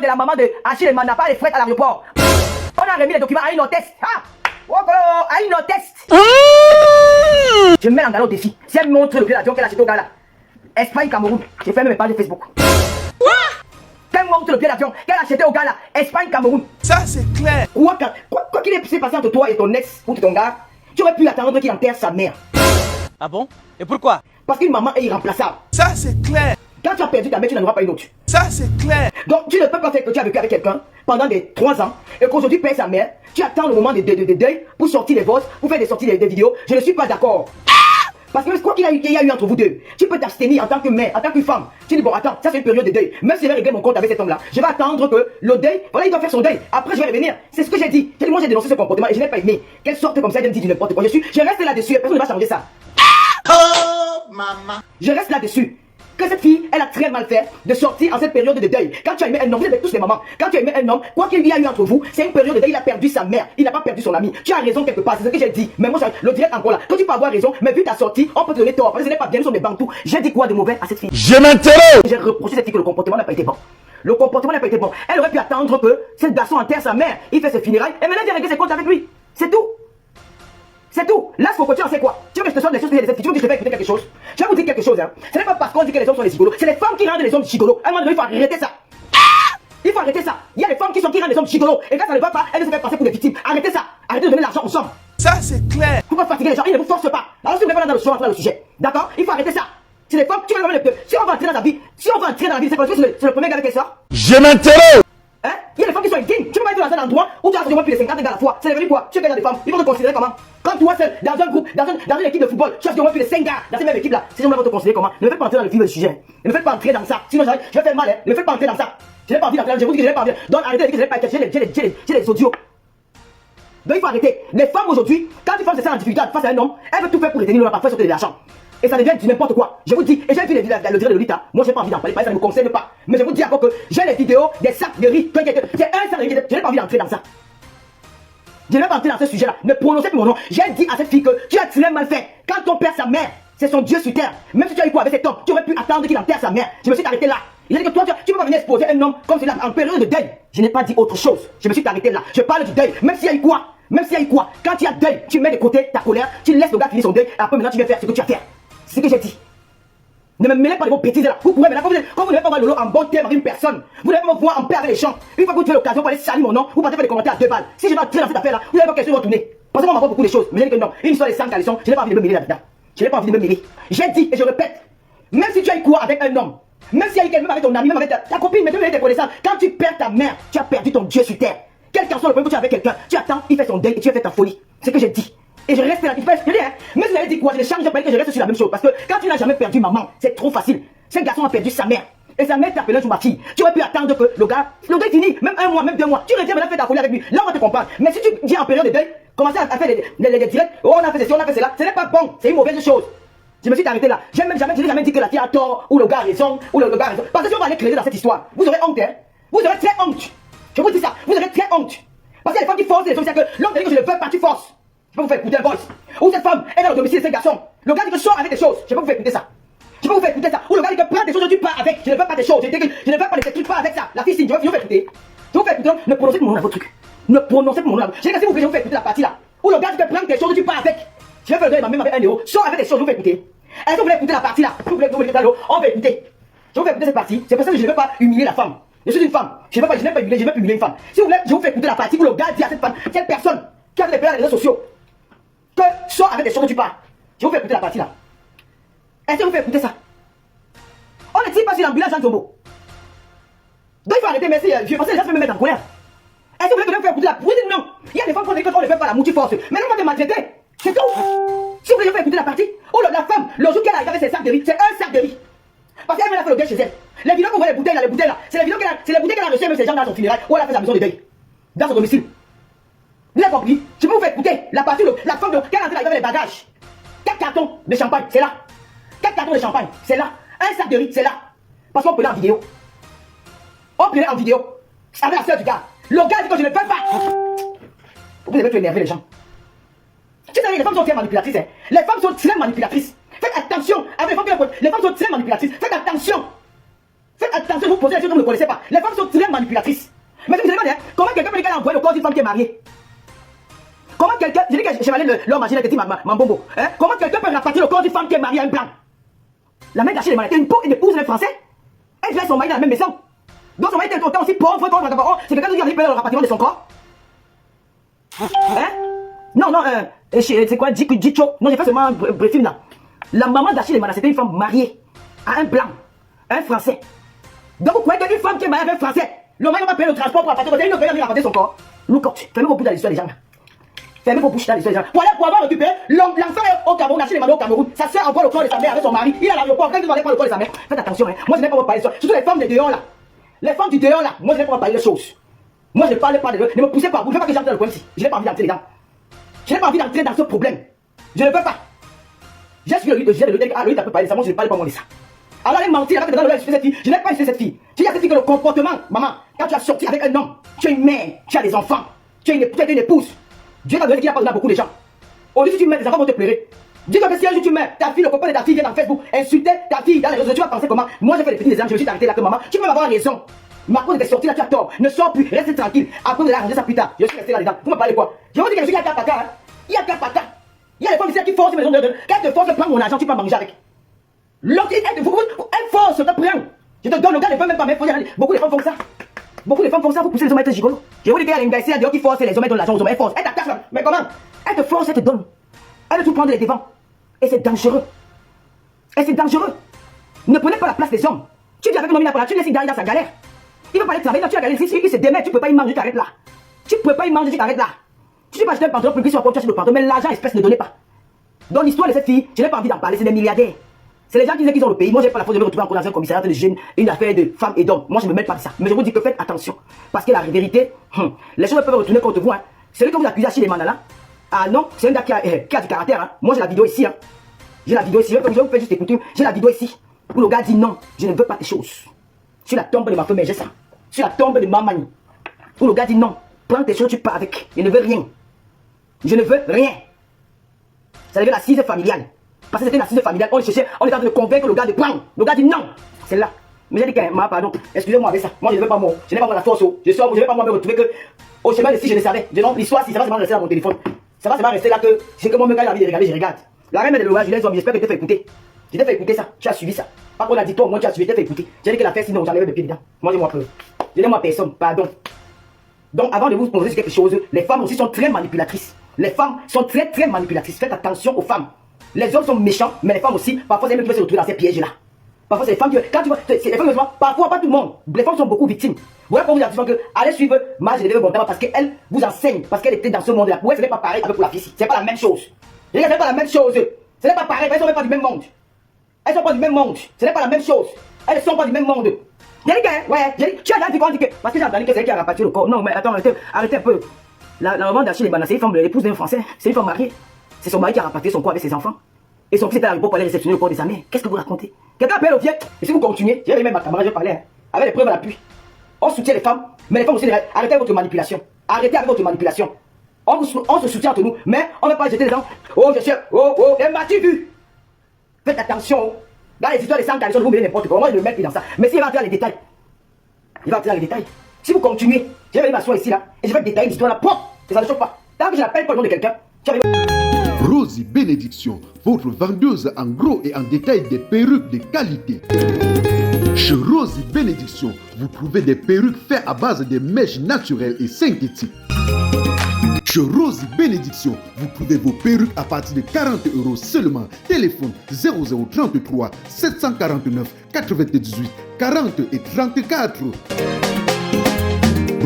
de la maman de Achille Manapa et Fred à l'aéroport. On a remis les documents à une hôtesse. Ah! À une hôtesse. Je mets l'engagement au défi. Si elle montre le billet d'avion qu'elle a acheté au gars là, Espagne, Cameroun, j'ai fait mes pages de Facebook. Qu'elle montre le billet d'avion qu'elle a acheté au gars là, Espagne, Cameroun. Ça c'est clair. Quoi qu'il s'est passé entre toi et ton ex ou ton gars, tu aurais pu attendre qu'il enterre sa mère. Ah bon? Et pourquoi? Parce qu'une maman est irremplaçable. Ça c'est clair. Quand tu as perdu ta mère, tu n'en auras pas une autre. Ça c'est clair. Donc tu ne peux pas faire que tu as vécu avec quelqu'un pendant des 3 ans et qu'aujourd'hui perd sa mère. Tu attends le moment de deuil pour sortir les votes, pour faire des sorties des vidéos. Je ne suis pas d'accord. Parce que quoi qu'il y a eu entre vous deux, tu peux t'abstenir en tant que mère, en tant que femme. Tu dis bon attends, ça c'est une période de deuil. Même si je vais régler mon compte avec cet homme-là, je vais attendre que le deuil, voilà il doit faire son deuil. Après je vais revenir. C'est ce que j'ai dit. Moi j'ai dénoncé ce comportement et je n'ai pas aimé. Qu'elle sorte comme ça, elle me dit du n'importe quoi. Je reste là-dessus et personne ne va changer ça. Oh maman. Je reste là-dessus. Que cette fille, elle a très mal fait de sortir en cette période de deuil. Quand tu as aimé un homme, vous êtes tous les mamans. Quand tu as aimé un homme, quoi qu'il y a eu entre vous, c'est une période de deuil. Il a perdu sa mère, il n'a pas perdu son ami. Tu as raison quelque part, c'est ce que j'ai dit. Mais moi, le direct encore là. Quand tu peux avoir raison, mais vu ta sortie, on peut te donner tort. Parce que ce n'est pas bien, nous sommes des bantous. J'ai dit quoi de mauvais à cette fille? Je m'interroge. J'ai reproché cette fille que le comportement n'a pas été bon. Le comportement n'a pas été bon. Elle aurait pu attendre que ce garçon enterre sa mère, il fait ses funérailles, et maintenant il vient régler ses comptes avec lui. C'est tout. C'est tout. Là, ce que tu en sais quoi? Tu veux que je te sorte des choses que j'ai des filles, tu veux que je te fasse écouter quelque chose? Je vais vous dire quelque chose, hein. Ce n'est pas parce qu'on dit que les hommes sont des gigolos, c'est les femmes qui rendent les hommes gigolos. À un moment donné, il faut arrêter ça. Il faut arrêter ça. Il y a des femmes qui rendent les hommes gigolos. Et quand ça ne va pas, elles se font passer pour des victimes. Arrêtez ça. Arrêtez de donner l'argent aux hommes. Ça c'est clair. Pourquoi fatiguer les gens? Ils ne vous forcent pas. Alors si vous n'êtes pas dans le choix, dans le sujet. D'accord? Il faut arrêter ça. C'est les femmes, tu vas le si on va entrer dans la vie, c'est parce que c'est le premier gars qui sort. Je m'interroge. Hein? Il y a des femmes qui sont indignes. Tu peux pas être dans un endroit où tu as moins plus de 50 gars à la fois. C'est devenu quoi? Tu es des femmes. Ils vont te considérer comment? Quand toi seul, dans un groupe, dans une équipe de football, tu as moins plus de 5 gars dans cette même équipe là. Ces gens-là vont te considérer comment? Ne me faites pas entrer dans le fil du sujet. Ne me faites pas entrer dans ça. Sinon, je vais faire mal. Hein? Ne me faites pas entrer dans ça. Je n'ai pas envie d'entrer dans ça. Je vous dis que je n'ai pas envie. Donc arrêtez de dire que je n'ai pas. J'ai les audios. Donc il faut arrêter. Les femmes aujourd'hui, quand une femme se sent en difficulté face à un homme, elle veut tout faire pour retenir leur parfois sortir de l'argent. Et ça devient du n'importe quoi. Je vous dis, et j'ai vu le dire de Lolita. Moi j'ai pas envie d'en parler, ça ne me concerne pas. Mais je vous dis encore que j'ai les vidéos des sacs de riz. J'ai un sac de riz, je n'ai pas envie d'entrer dans ça. Je n'ai pas entré dans ce sujet-là. Ne prononcez plus mon nom. J'ai dit à cette fille que tu as très mal fait. Quand ton père, sa mère, c'est son Dieu sur terre. Même si tu as eu quoi avec cet homme, tu aurais pu attendre qu'il enterre sa mère. Je me suis arrêté là. Il a dit que toi, tu peux pas venir exposer un homme comme cela en période de deuil. Je n'ai pas dit autre chose. Je me suis arrêté là. Je parle du deuil. Même s'il y a eu quoi, quand tu as deuil, tu mets de côté ta colère, tu laisses le gars finir son deuil, et après maintenant tu viens faire ce que tu as fait. C'est ce que j'ai dit. Ne me mêlez pas de vos bêtises là. Vous pouvez maintenant, quand vous n'avez pas voir Lolo en bon terme avec une personne, vous n'avez pas me voir en paix avec les gens. Une fois que vous avez l'occasion pour aller salir mon nom, vous partez faire des commentaires à 2 balles. Si je vais entrer dans cette affaire là, vous n'avez pas question de retourner. Parce qu'on m'envoie beaucoup de choses. Mais j'ai dit que non, une histoire des 100 caleçons, je n'ai pas envie de me mêler là-dedans. Je n'ai pas envie de me mêler. J'ai dit et je répète, même si tu as eu quoi avec un homme, même si tu as eu quelqu'un avec ton ami, même avec ta copine, même avec tes connaissances, quand tu perds ta mère, tu as perdu ton Dieu sur terre. Quel qu'en soit le problème que tu as avec quelqu'un, tu attends, il fait son deuil et tu as fait ta folie. C'est ce que j'ai dit. Et je reste là. Je dis, hein, même si vous avez dit quoi, je ne change pas que je reste sur la même chose. Parce que quand tu n'as jamais perdu maman, c'est trop facile. Ce garçon a perdu sa mère. Et sa mère t'a appelé un martyr. Tu aurais pu attendre que le gars est fini, même 1 mois, même 2 mois. Tu reviens maintenant faire ta folie avec lui. Là, on va te comprendre. Mais si tu dis en période de deuil, commencer à faire les directs, oh, on a fait ceci, on a fait cela, ce n'est pas bon. C'est une mauvaise chose. Je me suis arrêté là. Je n'ai jamais dit que la fille a tort, ou le gars a raison, ou le gars a raison. Parce que si on va aller creuser dans cette histoire, vous aurez honte, hein. Vous aurez très honte. Je vous dis ça, vous aurez très honte. Parce qu'il y a des femmes qui forcent les choses, c'est que l'homme dit que je ne veux pas, tu forces. Je peux vous faire écouter un voice. Ou cette femme est dans le domicile de ce garçon. Le gars dit que je sors avec des choses. Je peux vous faire écouter ça. Je peux vous faire écouter ça. Ou le gars dit que prends des choses, tu pars avec. Je ne veux pas des choses. Je ne veux pas des trucs, pas avec ça. La fille signe, je veux faire écouter. Je vous fais écouter. Ne prononcez pas mon nom à votre truc. Ne prononcez pas mon nom. J'ai dit que si vous voulez, je vous fais écouter la partie là. Ou le gars dit que prends des choses, tu pars avec. Je vais faire le donner même avec 1 euro. Sors avec des choses, je vous fais écouter. Est-ce que vous voulez écouter la partie là? Vous voulez on va écouter. Je vous fais écouter cette partie. C'est pour ça que je ne veux pas humilier la femme. Je suis une femme. Je ne veux pas humilier une femme. Si vous voulez, je vous fais écouter la partie où le gars dit à cette femme, cette personne qui a fait des périodes dans les réseaux sociaux, que sors avec des choses que tu pars. Je vous fais écouter la partie là. Est-ce que vous faites écouter ça? On ne tire pas sur l'ambulance Jean Zombo. Donc il faut arrêter, merci. Je pense que les gens me mettre en colère. Est-ce que vous voulez que je vous fasse écouter la partie? Oui, non. Il y a des femmes qui ne fait pas la mouture force. Mais non, on va te maltraiter. C'est tout. Si vous voulez, je vous fais écouter la partie. Oh la femme, le jour qu'elle arrive avec ses sacs de riz, c'est un sac de riz. Parce qu'elle a fait le deuil chez elle. Les vidéos que vous voyez, les bouteilles là, c'est les bouteilles qu'elle a reçues avec ces gens dans son funérail ou elle a fait sa maison de deuil. Dans son domicile. Vous avez compris? Je peux vous faire écouter la partie, la femme de qu'elle a fait avec les bagages. 4 cartons de champagne, c'est là. 4 cartons de champagne, c'est là. Un sac de riz, c'est là. Parce qu'on peut l'en vidéo. On peut en vidéo. Avec la soeur du gars. Le gars dit que je ne peux pas. Vous avez fait énerver les gens. Tu sais, les femmes sont très manipulatrices. Hein. Les femmes sont très manipulatrices. Faites attention avec les femmes sont très manipulatrices. Faites attention. Faites attention, vous posez la question que vous ne connaissez pas. Les femmes sont très manipulatrices. Mais si vous demandez, comment quelqu'un peut dire qu'elle a envoyé le corps d'une femme qui est mariée? Comment quelqu'un, je dis que Chevalier l'homme machine qui dit Mambombo, hein? Comment quelqu'un peut rapatrier le corps d'une femme qui est mariée à un blanc? La mère d'Achille est mariée, une épouse d'un Français. Elle vient son mari dans la même maison. Donc son mari était autant aussi pauvre, c'est quelqu'un qui a dit le rapatriement de son corps. Hein? Non, c'est quoi, Djicho? Non, j'ai fait seulement un briefing là. La maman d'Achille est mariée, c'était une femme mariée à un blanc, un Français. Donc vous croyez qu'une femme qui est mariée à un Français, le mari va pas payer le transport pour rapatrier, il ne peut pas rapatrier son corps? Look out, fermez vos bouches dans l'histoire des gens là. Fermez vos bouches dans l'histoire des gens. Pour avoir récupéré, l'enfant est au Cameroun, Achille est marié au Cameroun. Sa soeur envoie le corps de sa mère avec son mari. Il est à l'aéroport, quand il doit aller prendre le corps de sa mère. Faites attention, hein. Moi je n'ai pas parler de ça. Surtout les femmes de dehors là. Les femmes du dehors là, moi je n'ai pas parler de choses. Moi je ne parle pas de eux. Ne me poussez pas, vous ne faites pas que j'entre dans le coin ici. Je n'ai pas envie d'entrer dedans. Je n'ai pas envie d'entrer dans ce problème. Je ne veux pas. J'ai suivi le lui, ah lui t'as pas parler de ça, moi je ne parle pas moi de ça. Alors elle mentir, elle va cette fille. Je n'ai pas insulté cette fille. Tu dis à cette fille que le comportement, maman, quand tu as sorti avec un homme, tu es une mère, tu as des enfants, tu es une épouse. Dieu t'a donné qu'il a pardonné à beaucoup de gens. Aujourd'hui, si tu mets, les enfants vont te pleurer. Dis-toi que si un jour tu mets ta fille, le copain de ta fille vient dans Facebook, insulter ta fille dans les réseaux, tu vas penser comment? Moi j'ai fait des petits exemples, je me suis arrêté là que maman, tu peux avoir raison. Ma cause était sortie là, tu as tort. Ne sors plus, reste tranquille. Après de l'arranger ça plus tard. Je suis resté là-dedans. Vous me parlez quoi? Je vous dis que je suis à Kapaka, hein. Il y a Kapaka. Il y a les femmes ici qui forcent maison de. Quand elles te forcent de prendre mon argent, tu peux manger avec. L'autre, elle force de prendre. Je te donne, le gars ne peut même pas mettre. Beaucoup de femmes font ça. Beaucoup de femmes font ça, vous poussez les hommes à être gigolos. Je vous dis qu'il y a une gars ici qui force les hommes à donner l'argent aux hommes. Elle force. Elle t'attache. Mais comment? Elle te force, elle te donne. Elle veut tout prendre les devants. Et c'est dangereux. Et c'est dangereux. Ne prenez pas la place des hommes. Tu dis avec un homme, il n'a pas là, tu laisses dans sa galère. Il va pas aller travailler, là, tu as galère ici, il se démet, tu peux pas y manger, tu t'arrêtes là. Tu peux pas y manger, tu t'arrêtes là. Tu peux acheter un pantalon plus sur un tu achètes le pantalon, mais l'argent espèce ne donnez pas. Dans l'histoire de cette fille, je n'ai pas envie d'en parler, c'est des milliardaires. C'est les gens qui disent qu'ils ont le pays. Moi, j'ai pas la force de me retrouver encore dans un commissariat de jeunes, une affaire de femmes et d'hommes. Moi, je ne me mêle pas de ça. Mais je vous dis que faites attention. Parce que la vérité, les choses peuvent retourner contre vous. Hein. Celui que vous accusez Achille Manala, ah non, c'est un gars qui a du caractère. Hein. Moi, j'ai la vidéo ici. Hein. J'ai la vidéo ici. Je vous fais juste écouter. J'ai la vidéo ici. Où le gars dit non, je ne veux pas tes choses. Sur la tombe de ma femme, j'ai ça. Sur la tombe de ma mamie. Où le gars dit non, prends tes choses, tu pars avec. Je ne veux rien. Je ne veux rien. Ça devient l'assise familiale. Parce que c'était une assise familiale. On cherchait, on était en train de convaincre le gars de prendre. Le gars dit non. C'est là. Mais j'ai dit que, pardon, excusez-moi avec ça. Moi, je ne veux pas moi. Je n'ai pas moi la force. Je ne vais pas moi me retrouver que au chemin de si je le savais. Non, l'histoire, si ça va rester dans mon téléphone. Ça va rester là que c'est que moi, quand j'ai envie de regarder, je regarde. La reine de l'orage, je les hommes, j'espère que tu t'es fait écouter. Je t'ai fait écouter ça. Tu as suivi ça. Pas qu'on a dit toi, moi, tu as suivi, tu t'es fait écouter. J'ai dit que la fête, sinon, j'enlève mes pieds dedans. Moi, j'ai moi peur. Je n'ai moi personne. Pardon. Donc, avant de vous poser quelque chose, les femmes aussi sont très manipulatrices. Les femmes sont très manipulatrices. Faites attention aux femmes. Les hommes sont méchants, mais les femmes aussi, parfois, c'est elles qui peuvent se retrouver dans ces pièges-là. Parfois, c'est les femmes qui, quand tu vois, c'est les femmes, parfois, pas tout le monde. Les femmes sont beaucoup victimes. Voilà pourquoi vous dites que allez suivre Marge de Bontemps parce qu'elle vous enseigne, parce qu'elle était dans ce monde-là. Ouais, ce n'est pas pareil avec pour la fille. C'est pas la même chose. Ce n'est pas la même chose. Ce n'est pas pareil, elles sont même pas du même monde. Elles sont pas du même monde. Ce n'est pas la même chose. Elles sont pas du même monde. J'ai dit que, ouais, tu as dit que, parce que j'ai entendu que c'est elle qui a rapatrié le corps. Non, mais attends, arrêtez un peu. La maman d'Achille Manala, c'est une femme, l'épouse d'un Français. C'est une femme mariée. C'est son mari qui a rapatrié son corps avec ses enfants. Et son fils était à l'époque pour aller réceptionner le corps de sa mère. Qu'est-ce que vous racontez? Quelqu'un appelle au vieux. Et si vous continuez, j'ai même ma camarade, je parlais, hein, avec les preuves à l'appui. On soutient les femmes, mais les femmes aussi, arrêtez votre manipulation. Arrêtez avec votre manipulation. On se soutient entre nous, mais on ne va pas jeter les gens. Oh, je sais, oh, m'as-tu vu? Faites attention. Dans les histoires des sangs, vous mettez n'importe quoi. Moi, je ne me mets plus dans ça. Mais s'il va entrer dans les détails, Si vous continuez, j'ai mis ma soie ici, là, et je vais détailler l'histoire là, propre. Et ça ne choque pas. Tant que je n'appelle pas le nom de quelqu'un, Rosie Bénédiction, votre vendeuse en gros et en détail des perruques de qualité. Chez Rosie Bénédiction, vous trouvez des perruques faites à base de mèches naturelles et synthétiques. Chez Rosie Bénédiction, vous trouvez vos perruques à partir de 40 € seulement. Téléphone 0033 749 98 40 et 34.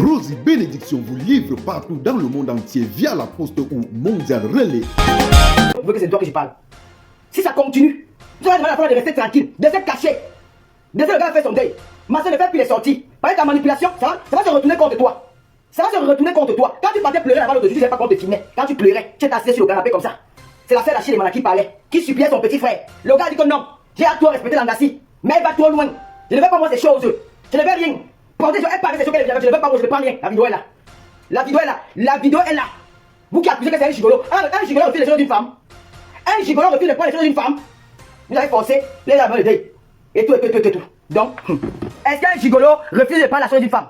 Rosie Bénédiction vous livre partout dans le monde entier via la poste ou Mondial Relais. Je veux que c'est de toi que je parle. Si ça continue, vous allez demander à la de rester tranquille, de se cacher. De ce le gars a fait son deuil. Ma soeur ne fait plus les sorties. Par ta manipulation, ça va se retourner contre toi. Ça va se retourner contre toi. Quand tu partais pleurer là-bas l'autre jour, tu ne savais pas qu'on te filmait. Quand tu pleurais, tu étais assis sur le canapé comme ça. C'est la sœur d'Achille Manala qui parlait, qui suppliait son petit frère. Le gars dit que non, j'ai à toi respecter l'Angassi, mais elle va trop loin. Je ne veux pas moi ces choses. Je ne veux rien. Elle parle de ce qu'elle je ne veux pas moi, je ne prends rien. La vidéo est là. La vidéo est là. La vidéo est là. Vous qui accusez que c'est un gigolo. Un gigolo refuse les choses d'une femme. Un gigolo refuse de prendre les choses d'une femme. Vous avez forcé les amants de deuil. Et tout. Donc, Est-ce qu'un gigolo refuse de prendre la chose d'une femme?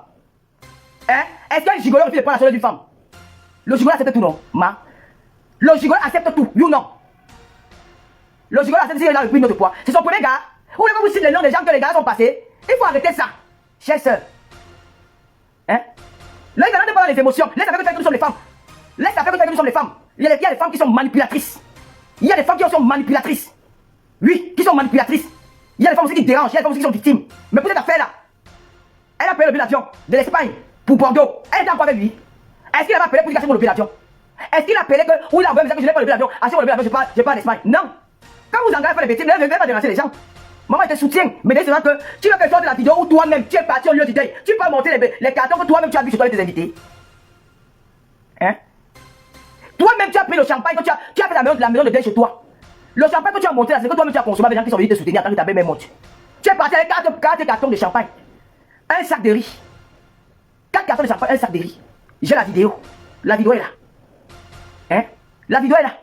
Hein? Est-ce qu'un gigolo refuse de prendre la chose d'une femme? Le gigolo accepte tout, non? Le gigolo accepte tout, oui ou non? Le gigolo accepte s'il a repris notre poids. C'est son premier gars. Vous voulez que vous citez les noms des gens que les gars sont passés? Il faut arrêter ça, chère sœur. Hein? Là, il ne pas dans les émotions. Laisse faire que nous sommes les femmes. Laisse faire que nous sommes les femmes. Il y a des femmes qui sont manipulatrices. Il y a des femmes qui sont manipulatrices. Oui, qui sont manipulatrices. Il y a des femmes aussi qui dérangent. Il y a des femmes aussi qui sont victimes. Mais pour cette affaire-là, elle a payé le billet d'avion de l'Espagne pour Bordeaux. Elle était encore avec lui. Est-ce qu'il a appelé pour lui casser pour le billet d'avion? Est-ce qu'il a appelé que, oui, il a envoyé que je n'ai pas le billet d'avion. Ah, si, le billet d'avion, je pas en Espagne. Non. Quand vous engagez à faire des bêtises, ne venez pas déranger les gens. Maman, je te soutiens. Mais dis seulement que tu veux que je sorte de la vidéo où toi-même tu es parti au lieu du deuil. Tu peux montrer les cartons que toi-même tu as vu chez toi avec tes invités. Hein? Toi-même tu as pris le champagne, que tu as fait la maison de deuil chez toi. Le champagne que tu as monté là, c'est que toi-même tu as consommé avec des gens qui sont venus te soutenir en tant que ta belle-mère monte. Tu es parti avec 4 cartons de champagne, un sac de riz. 4 cartons de champagne, un sac de riz. J'ai la vidéo. La vidéo est là. Hein? La vidéo est là.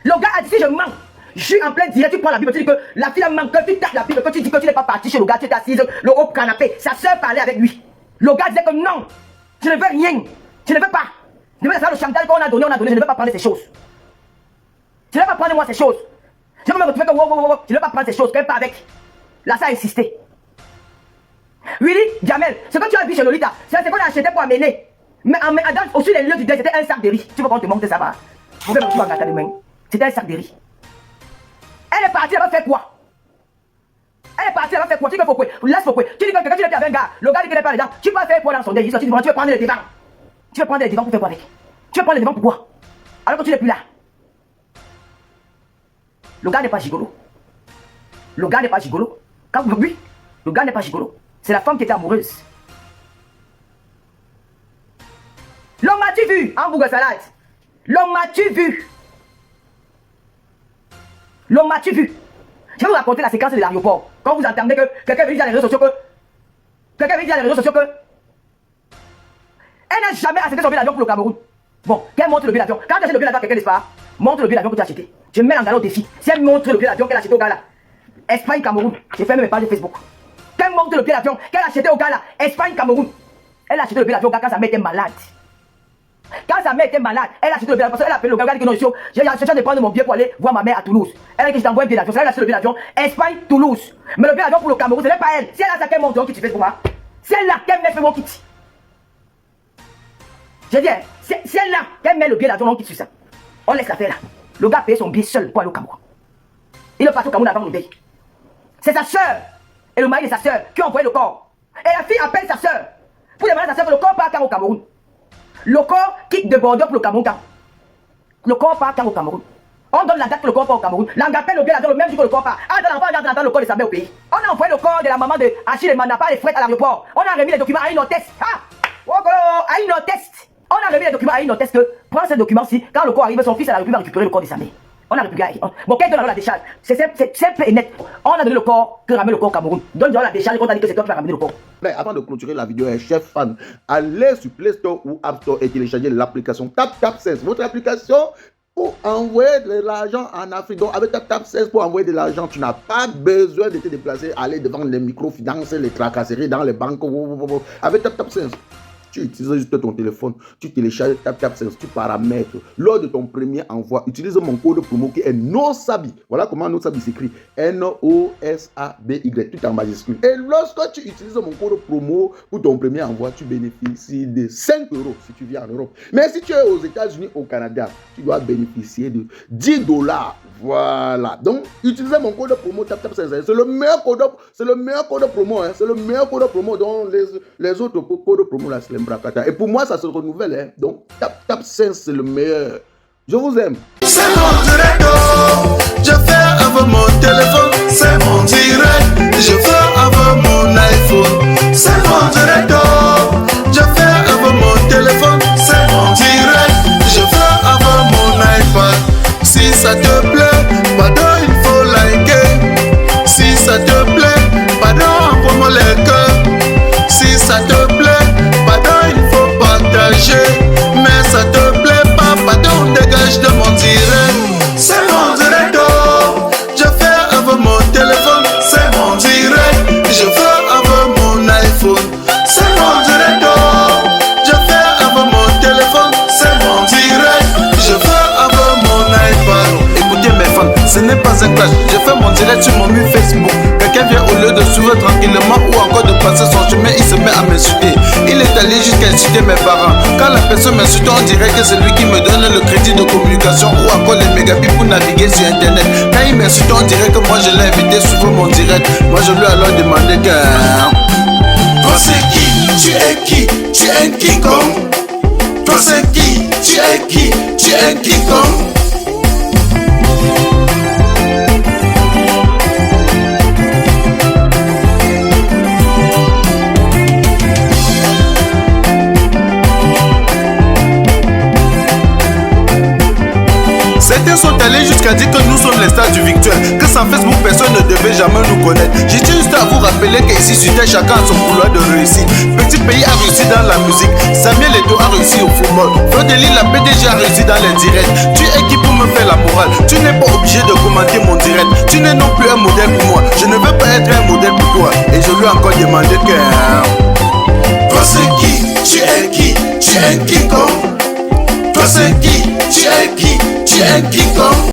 Le gars a dit si je mens. Je suis en plein direct, tu prends la Bible, tu dis que la fille a manqué, tu tapes la Bible, que tu dis que tu n'es pas parti chez le gars, tu es assise, le haut canapé, sa soeur parlait avec lui. Le gars disait que non, je ne veux rien, je ne veux pas. Je ne veux pas le chantage qu'on a donné, je ne veux pas prendre ces choses. Je ne veux pas prendre moi ces choses. Je veux me retrouver que je ne veux pas prendre ces choses, qu'elle pas avec. Là, ça a insisté. Willy, Jamel, ce que tu as vu chez Lolita, c'est ce qu'on a acheté pour amener. Mais au-dessus des lieux du deuil, c'était un sac de riz. Tu veux qu'on te montre ça va? Vous pouvez me trouver en gâteau de main. C'était un sac de riz. Elle est partie, elle va faire quoi? Elle est partie, elle va faire quoi? Tu dis qu'il faut quoi? Laisse faut quoi? Tu dis que quelqu'un tu l'as fait avec un gars, le gars dit qu'il n'est pas les dents. Tu vas faire quoi dans son deuil? Tu veux prendre les devants. Tu veux prendre les devants pour faire quoi avec? Tu veux prendre les devants pour quoi? Alors que tu n'es plus là. Le gars n'est pas gigolo. Le gars n'est pas gigolo. Quand vous oui, le gars n'est pas gigolo. C'est la femme qui était amoureuse. L'homme as-tu vu? Hamburger salade. L'homme as-tu vu? L'homme as-tu vu? Je vais vous raconter la séquence de l'aéroport. Quand vous entendez que quelqu'un veut dire dans les réseaux sociaux que... Quelqu'un veut dire dans les réseaux sociaux que... Elle n'a jamais accepté son billet d'avion pour le Cameroun. Bon, qu'elle montre le billet d'avion. Quand tu achètes le billet d'avion à quelqu'un d'Espagne, montre le billet d'avion que tu as acheté. Je mets l'engagement au défi. Si elle montre le billet d'avion qu'elle a acheté au gars là, Espagne, Cameroun, j'ai fait même mes pages de Facebook. Qu'elle montre le billet d'avion qu'elle a acheté au gars là, Espagne, Cameroun. Elle a acheté le billet d'avion quand sa mère était malade. Quand sa mère était malade, elle a acheté le billet d'avion parce qu'elle a appelé le gars, elle a dit que non, j'ai cherché de prendre mon billet pour aller voir ma mère à Toulouse. Elle a dit que je t'envoie un billet d'avion, elle a acheté le billet d'avion, Espagne, Toulouse. Mais le billet d'avion pour le Cameroun, ce n'est pas elle. Si elle a ça, qu'elle monte, qui tu fais pour moi. Si elle a qu'elle met fait mon kit. J'ai dit, si elle a qu'elle met le billet d'avion, on quitte sur ça. On laisse la faire là. Le gars paye son billet seul pour aller au Cameroun. Il est parti au Cameroun avant le deuil. C'est sa soeur et le mari de sa soeur qui ont envoyé le corps. Et la fille appelle sa soeur pour demander à sa soeur que le corps part quand au Cameroun. Le corps quitte de Bordeaux pour le Cameroun quand. Le corps part quand au Cameroun. On donne la date que le corps part au Cameroun. L'on appelle le billet d'avion le même jour que le corps part. Ah, dans l'enfant, on attend le corps de sa mère au pays. On a envoyé le corps de la maman de Achille et Manapa et Fred à l'aéroport. On a remis les documents à une hôtesse. Ah! À une hôtesse. On a remis les documents à une hôtesse que prends ces documents-ci. Quand le corps arrive, son fils à la République va récupérer le corps de sa mère. On a récupéré. Bon, qu'elle donne la décharge. C'est simple et net. On a donné le corps, que ramène le corps au Cameroun. Donne la décharge, qu'on a dit que c'est toi qui vas ramener le corps. Mais avant de clôturer la vidéo, chef fan, allez sur Play Store ou App Store et téléchargez l'application TapTapSense. Votre application pour envoyer de l'argent en Afrique. Donc, avec TapTapSense, pour envoyer de l'argent, tu n'as pas besoin de te déplacer, aller devant les microfinances, les tracasseries dans les banques. Avec TapTapSense. Tu utilises juste ton téléphone, tu télécharges TapTapSense, tu paramètres. Lors de ton premier envoi, utilise mon code promo qui est NOSABI. Voilà comment NOSABI s'écrit. NOSABY, tout en majuscule. Et lorsque tu utilises mon code promo pour ton premier envoi, tu bénéficies de 5 € si tu vis en Europe. Mais si tu es aux États-Unis, au Canada, tu dois bénéficier de 10 $. Voilà. Donc, utilisez mon code promo TapTapSense. C'est le meilleur code promo. Hein. C'est le meilleur code promo dont les autres codes promo là, c'est et pour moi, ça se renouvelle. Hein. Donc, TapTapSense, c'est le meilleur. Je vous aime. C'est mon direct. Je fais avec mon téléphone. C'est mon direct. Je fais avec mon iPhone. C'est mon direct. Je fais avec mon téléphone. C'est mon direct. Je fais avec mon iPad. Si ça te plaît, pardon, il faut liker. Si ça te plaît, pardon, envoie-moi les cœurs. Si ça te plaît, il faut partager, mais ça te plaît pas, pardon, dégage de mon direct. C'est mon direct, je fais avec mon téléphone, c'est mon direct. Je fais avec mon pas un clash. Je fais mon direct sur mon mur Facebook. Quelqu'un vient au lieu de suivre tranquillement ou encore de passer son chemin, il se met à m'insulter. Il est allé jusqu'à insulter mes parents. Quand la personne m'insulte, on dirait que c'est lui qui me donne le crédit de communication ou encore les mégabits pour naviguer sur internet. Quand il m'insulte, on dirait que moi je l'ai invité sur mon direct. Moi je lui ai alors demandé que... Toi c'est qui? Tu es qui? Tu es un King Kong. Toi c'est qui? Tu es qui? Tu es un King Kong. Certains sont allés jusqu'à dire que nous sommes les stars du virtuel, que sans Facebook personne ne devait jamais nous connaître. J'ai juste à vous rappeler qu'ici sur Terre chacun a son couloir de réussite. Petit pays a réussi dans la musique, Samuel Eto'o a réussi au football, Flodeli la PDG a réussi dans les directs. Tu es qui pour me faire la morale? Tu n'es pas obligé de commenter mon direct. Tu n'es non plus un modèle pour moi. Je ne veux pas être un modèle pour toi. Et je lui ai encore demandé que... Toi c'est qui? Tu es qui? Tu es un King Kong. Toi c'est qui? Tu es qui? Tu es un King Kong.